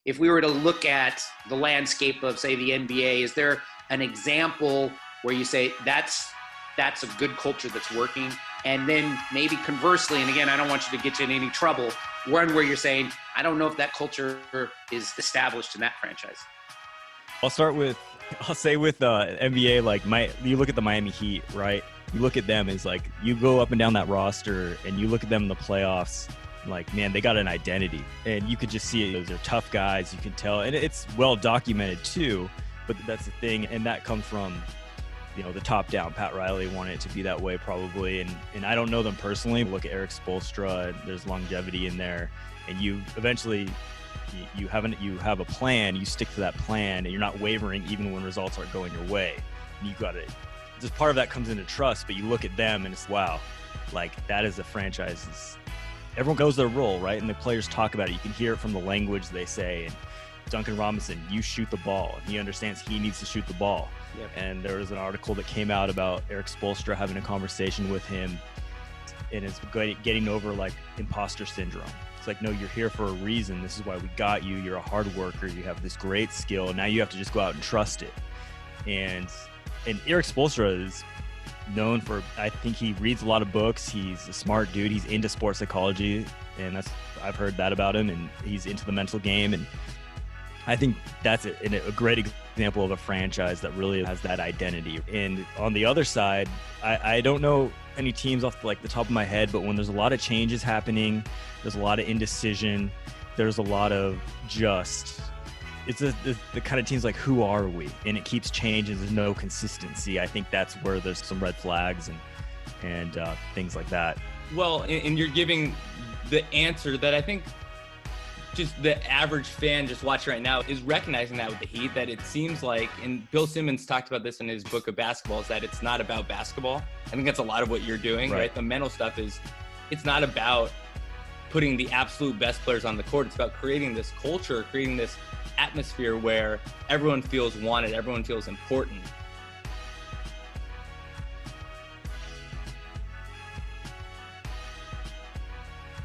if we were to look at the landscape of, say, the NBA, is there an example where you say that's a good culture that's working? And then maybe conversely, and again, I don't want you to get you in any trouble, one where you're saying, I don't know if that culture is established in that franchise. I'll say with NBA, like you look at the Miami Heat, right? You look at them as like, you go up and down that roster and you look at them in the playoffs, like, man, they got an identity. And you could just see it. Those are tough guys. You can tell. And it's well documented too, but that's the thing. And that comes from, the top down. Pat Riley wanted it to be that way probably. And I don't know them personally. Look at Eric Spoelstra, there's longevity in there. And you eventually, you have a plan, you stick to that plan, and you're not wavering even when results aren't going your way. And you got to, just part of that comes into trust, but you look at them and it's, wow, like that is a franchise. Everyone goes their role, right? And the players talk about it. You can hear it from the language they say. And Duncan Robinson, you shoot the ball. He understands he needs to shoot the ball. Yep. And there was an article that came out about Eric Spoelstra having a conversation with him, and it's getting over like imposter syndrome. It's like, no, you're here for a reason. This is why we got you. You're a hard worker. You have this great skill. Now you have to just go out and trust it. And Eric Spoelstra is known for, I think he reads a lot of books. He's a smart dude. He's into sports psychology, and I've heard that about him. And he's into the mental game. And I think that's a great example of a franchise that really has that identity. And on the other side, I don't know any teams off like the top of my head, but when there's a lot of changes happening, there's a lot of indecision, there's a lot of it's the kind of teams like, who are we? And it keeps changing. There's no consistency. I think that's where there's some red flags and things like that. Well, and you're giving the answer that I think just the average fan just watching right now is recognizing that with the Heat, that it seems like, and Bill Simmons talked about this in his book of basketball, is that it's not about basketball. I think that's a lot of what you're doing, right? The mental stuff it's not about putting the absolute best players on the court. It's about creating this culture, creating this atmosphere where everyone feels wanted, everyone feels important.